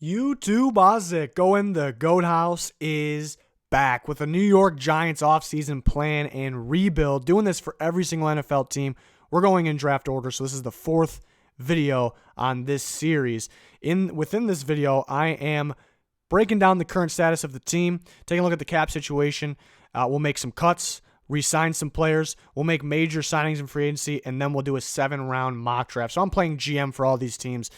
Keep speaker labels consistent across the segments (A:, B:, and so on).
A: YouTube Ozick going the Goat House is back with a New York Giants offseason plan and rebuild. Doing this for every single NFL team. We're going in draft order, so this is the fourth video on this series. Within this video, I am breaking down the current status of the team, taking a look at the cap situation. We'll make some cuts, re-sign some players. We'll make major signings in free agency, and then we'll do a 7-round mock draft. So I'm playing GM for all these teams.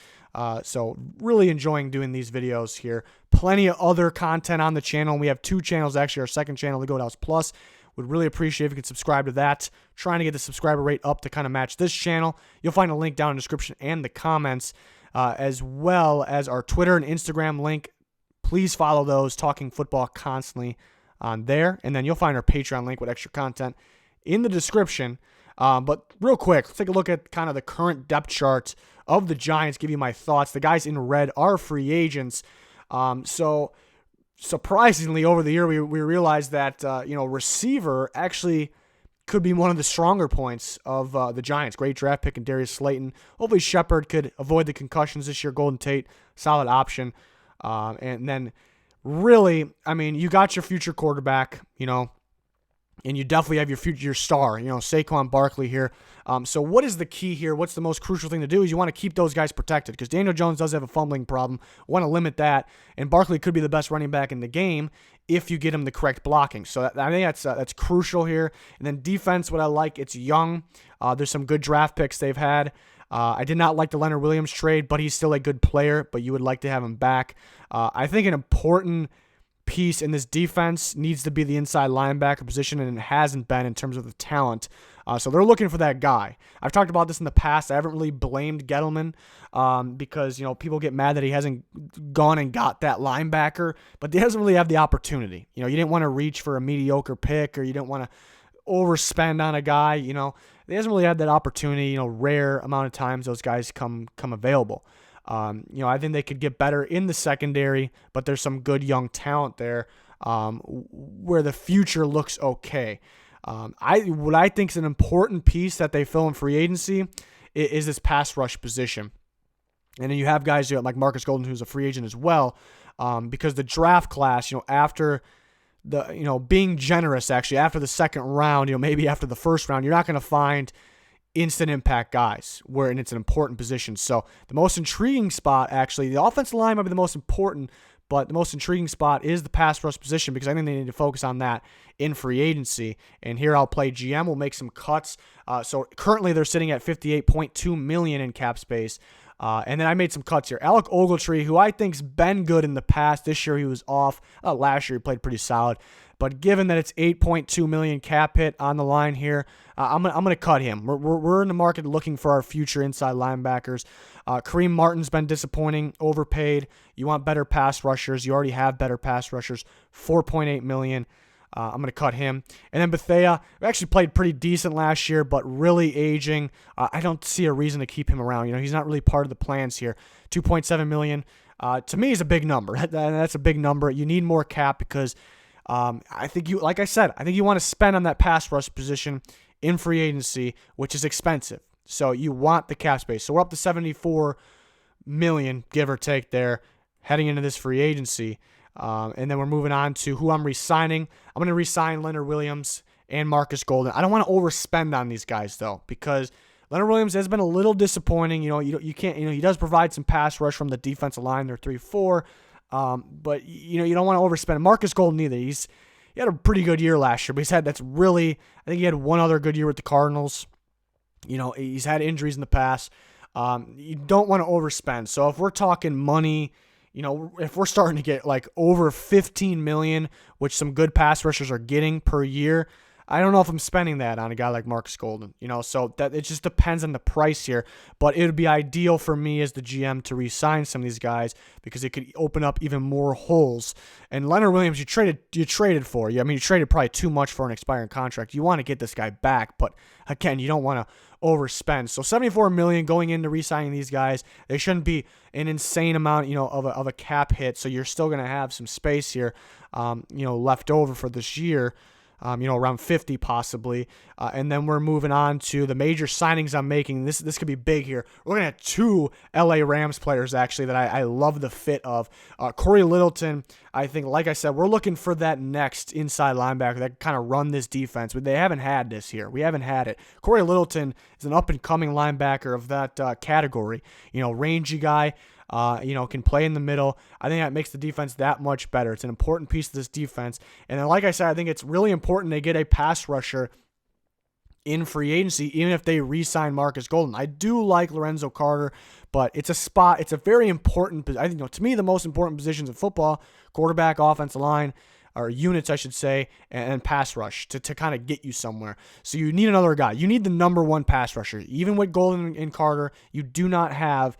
A: So really enjoying doing these videos here. Plenty of other content on the channel. We have two channels, actually. Our second channel, the Goat House Plus. Would really appreciate if you could subscribe to that. Trying to get the subscriber rate up to kind of match this channel. You'll find a link down in the description and the comments, as well as our Twitter and Instagram link. Please follow those. Talking football constantly on there. And then you'll find our Patreon link with extra content in the description. But real quick, let's take a look at kind of the current depth chart of the Giants, give you my thoughts. The guys in red are free agents. So surprisingly, over the year, we realized that, receiver actually could be one of the stronger points of the Giants. Great draft pick in Darius Slayton. Hopefully Shepard could avoid the concussions this year. Golden Tate, solid option. And then really, you got your future quarterback, and you definitely have your star, Saquon Barkley here. So what is the key here? What's the most crucial thing to do is you want to keep those guys protected because Daniel Jones does have a fumbling problem. Want to limit that, and Barkley could be the best running back in the game if you get him the correct blocking. So I think that's crucial here. And then defense, what I like, it's young. There's some good draft picks they've had. I did not like the Leonard Williams trade, but he's still a good player, but you would like to have him back. I think an important piece in this defense needs to be the inside linebacker position, and it hasn't been in terms of the talent. So they're looking for that guy. I've talked about this in the past. I haven't really blamed Gettleman because, people get mad that he hasn't gone and got that linebacker, but he doesn't really have the opportunity. You didn't want to reach for a mediocre pick, or you didn't want to overspend on a guy. He hasn't really had that opportunity. Rare amount of times those guys come available. I think they could get better in the secondary, but there's some good young talent there where the future looks okay. What I think is an important piece that they fill in free agency is this pass rush position. And then you have guys like Marcus Golden, who's a free agent as well, because the draft class, after the, being generous, actually, after the second round, maybe after the first round, you're not going to find instant impact guys and it's an important position. So the most intriguing spot, actually, the offensive line might be the most important, but the most intriguing spot is the pass rush position because I think they need to focus on that in free agency. And here I'll play GM. We'll make some cuts. So currently they're sitting at $58.2 million in cap space. And then I made some cuts here. Alec Ogletree, who I think's been good in the past. This year he was off. Last year he played pretty solid. But given that it's $8.2 million cap hit on the line here, I'm gonna cut him. We're in the market looking for our future inside linebackers. Kareem Martin's been disappointing, overpaid. You want better pass rushers. You already have better pass rushers. $4.8 million. I'm going to cut him. And then Bethea actually played pretty decent last year, but really aging. I don't see a reason to keep him around. He's not really part of the plans here. $2.7 million. To me is a big number. That's a big number. You need more cap because I think you want to spend on that pass rush position in free agency, which is expensive. So you want the cap space. So we're up to $74 million, give or take there, heading into this free agency. And then we're moving on to who I'm re-signing. I'm going to re-sign Leonard Williams and Marcus Golden. I don't want to overspend on these guys, though, because Leonard Williams has been a little disappointing. You can't, he does provide some pass rush from the defensive line. They're 3-4. But, you don't want to overspend. Marcus Golden either. He had a pretty good year last year, but I think he had one other good year with the Cardinals. He's had injuries in the past. You don't want to overspend. So if we're talking money, if we're starting to get like over $15 million, which some good pass rushers are getting per year, I don't know if I'm spending that on a guy like Marcus Golden, so that it just depends on the price here. But it would be ideal for me as the GM to re-sign some of these guys because it could open up even more holes. And Leonard Williams, you traded for. You traded probably too much for an expiring contract. You want to get this guy back, but again, you don't want to overspend. So $74 million going into re-signing these guys. They shouldn't be an insane amount, of a cap hit. So you're still going to have some space here, left over for this year. around 50 possibly. And then we're moving on to the major signings I'm making. This could be big here. We're going to have 2 LA Rams players, actually, that I love the fit of. Corey Littleton, I think, like I said, we're looking for that next inside linebacker that can kind of run this defense. But they haven't had this here. We haven't had it. Corey Littleton is an up-and-coming linebacker of that category. Rangy guy. Can play in the middle. I think that makes the defense that much better. It's an important piece of this defense. And then, like I said, I think it's really important they get a pass rusher in free agency, even if they re-sign Marcus Golden. I do like Lorenzo Carter, but it's a very important, I think, to me, the most important positions in football: quarterback, offensive line, or units, I should say, and pass rush to kind of get you somewhere. So you need another guy. You need the number 1 pass rusher. Even with Golden and Carter, you do not have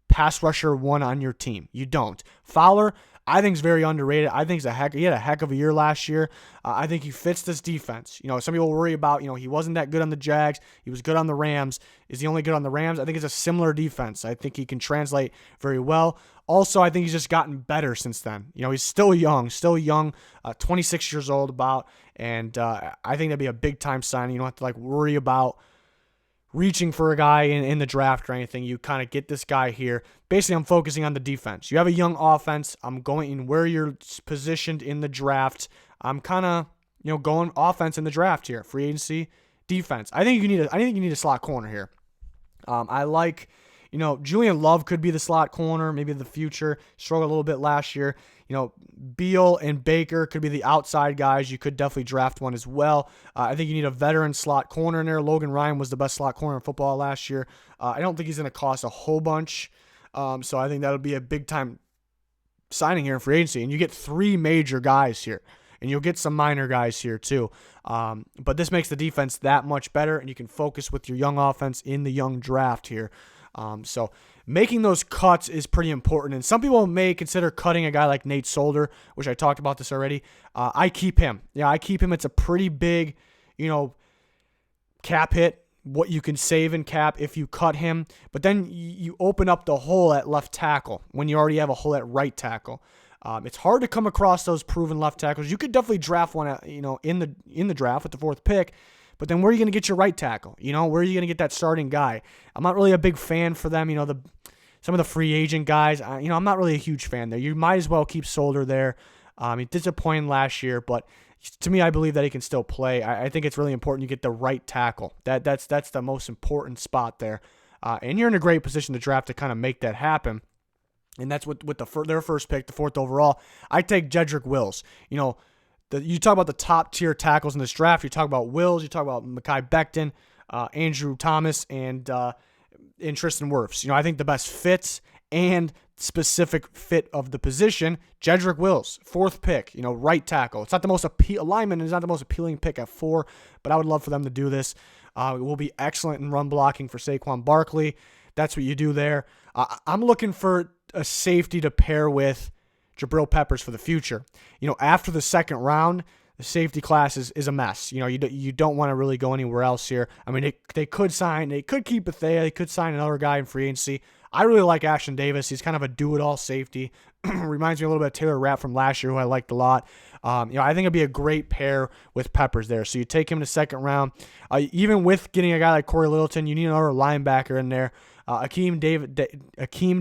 A: pass rusher 1 on your team. You don't. Fowler, I think, is very underrated. I think he had a heck of a year last year. I think he fits this defense. Some people worry about, he wasn't that good on the Jags. He was good on the Rams. Is he only good on the Rams? I think it's a similar defense. I think he can translate very well. Also, I think he's just gotten better since then. He's still young, 26 years old about, and I think that'd be a big-time signing. You don't have to worry about reaching for a guy in the draft or anything. You kind of get this guy here. Basically, I'm focusing on the defense. You have a young offense. I'm going in where you're positioned in the draft. I'm kind of, going offense in the draft here. Free agency, defense. I think you need a slot corner here. I like, Julian Love could be the slot corner, maybe in the future. Struggled a little bit last year. Beal and Baker could be the outside guys. You could definitely draft one as well. I think you need a veteran slot corner in there. Logan Ryan was the best slot corner in football last year. I don't think he's going to cost a whole bunch. So I think that'll be a big-time signing here in free agency. And you get 3 major guys here. And you'll get some minor guys here too. But this makes the defense that much better, and you can focus with your young offense in the young draft here. So making those cuts is pretty important. And some people may consider cutting a guy like Nate Solder, which I talked about this already. I keep him. Yeah, I keep him. It's a pretty big, cap hit, what you can save in cap if you cut him. But then you open up the hole at left tackle when you already have a hole at right tackle. It's hard to come across those proven left tackles. You could definitely draft one, in the draft with the 4th pick. But then where are you going to get your right tackle? Where are you going to get that starting guy? I'm not really a big fan for them. Some of the free agent guys, I'm not really a huge fan there. You might as well keep Solder there. He disappointed last year, but to me, I believe that he can still play. I think it's really important you get the right tackle. That's the most important spot there. And you're in a great position to draft to kind of make that happen. And that's with their first pick, the 4th overall. I take Jedrick Wills. You talk about the top-tier tackles in this draft. You talk about Wills. You talk about Mekhi Becton, Andrew Thomas, and Tristan Wirfs. I think the best fits and specific fit of the position, Jedrick Wills, 4th pick, right tackle. It's not the most alignment is not the most appealing pick at 4, but I would love for them to do this. It will be excellent in run blocking for Saquon Barkley. That's what you do there. I'm looking for a safety to pair with Jabril Peppers for the future. After the 2nd round, the safety class is a mess. You don't want to really go anywhere else here. I mean, they could keep Bethea, they could sign another guy in free agency. I really like Ashton Davis. He's kind of a do-it-all safety. Reminds me a little bit of Taylor Rapp from last year, who I liked a lot. I think it'd be a great pair with Peppers there. So you take him in the 2nd round. Even with getting a guy like Corey Littleton, you need another linebacker in there. Akeem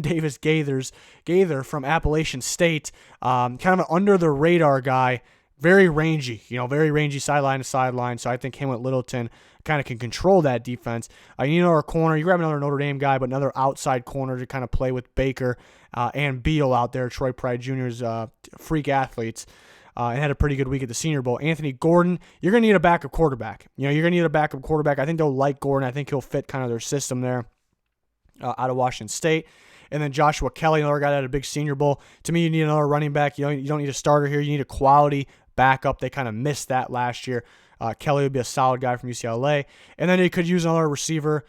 A: Davis Gaither from Appalachian State, kind of an under-the-radar guy. Very rangy, sideline to sideline. So I think him with Littleton kind of can control that defense. You need another corner. You grab another Notre Dame guy, but another outside corner to kind of play with Baker and Beal out there. Troy Pride Jr.'s freak athletes. And had a pretty good week at the Senior Bowl. Anthony Gordon, you're going to need a backup quarterback. You're going to need a backup quarterback. I think they'll like Gordon. I think he'll fit kind of their system there out of Washington State. And then Joshua Kelly, another guy that had a big Senior Bowl. To me, you need another running back. You don't need a starter here. You need a quality backup. They kind of missed that last year. Kelly would be a solid guy from UCLA. And then you could use another receiver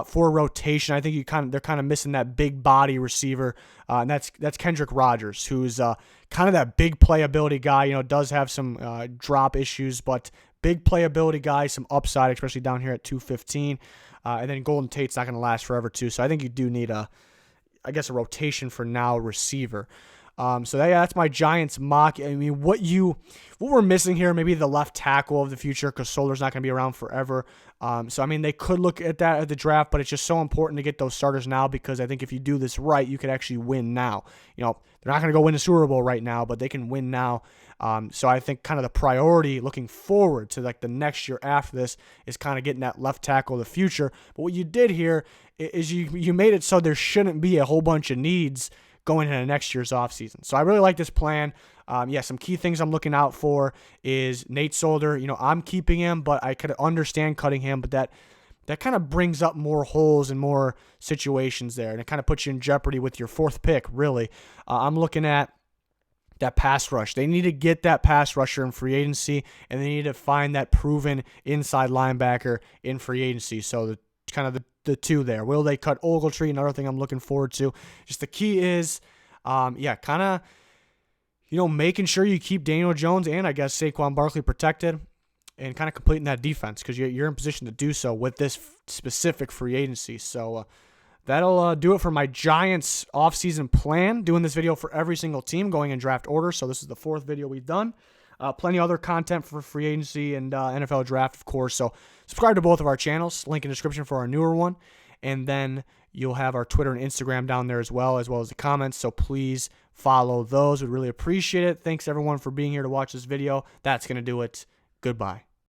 A: for rotation. I think they're kind of missing that big body receiver, and that's Kendrick Rogers, who's kind of that big playability guy. Does have some drop issues, but big playability guy, some upside, especially down here at 215. And then Golden Tate's not going to last forever too. So I think you do need a rotation for now receiver. So that's my Giants mock. I mean, what we're missing here, maybe the left tackle of the future, because Solar's not going to be around forever. So I mean, they could look at that at the draft, but it's just so important to get those starters now, because I think if you do this right, you could actually win now. You know, they're not going to go win a Super Bowl right now, but they can win now. So I think kind of the priority looking forward to like the next year after this is kind of getting that left tackle of the future. But what you did here is you made it so there shouldn't be a whole bunch of needs going into next year's offseason. So I really like this plan. Some key things I'm looking out for is Nate Solder. You know, I'm keeping him, but I could understand cutting him, but that kind of brings up more holes and more situations there, and it kind of puts you in jeopardy with your fourth pick, really. I'm looking at that pass rush. They need to get that pass rusher in free agency, and they need to find that proven inside linebacker in free agency. So the two there. Will they cut Ogletree? Another thing I'm looking forward to. Just the key is, making sure you keep Daniel Jones and I guess Saquon Barkley protected, and kind of completing that defense, because you're in position to do so with this specific free agency. So that'll do it for my Giants offseason plan. Doing this video for every single team going in draft order. So this is the fourth video we've done. Plenty of other content for free agency and NFL draft, of course. So subscribe to both of our channels. Link in the description for our newer one. And then you'll have our Twitter and Instagram down there as well as the comments. So please follow those. We'd really appreciate it. Thanks, everyone, for being here to watch this video. That's going to do it. Goodbye.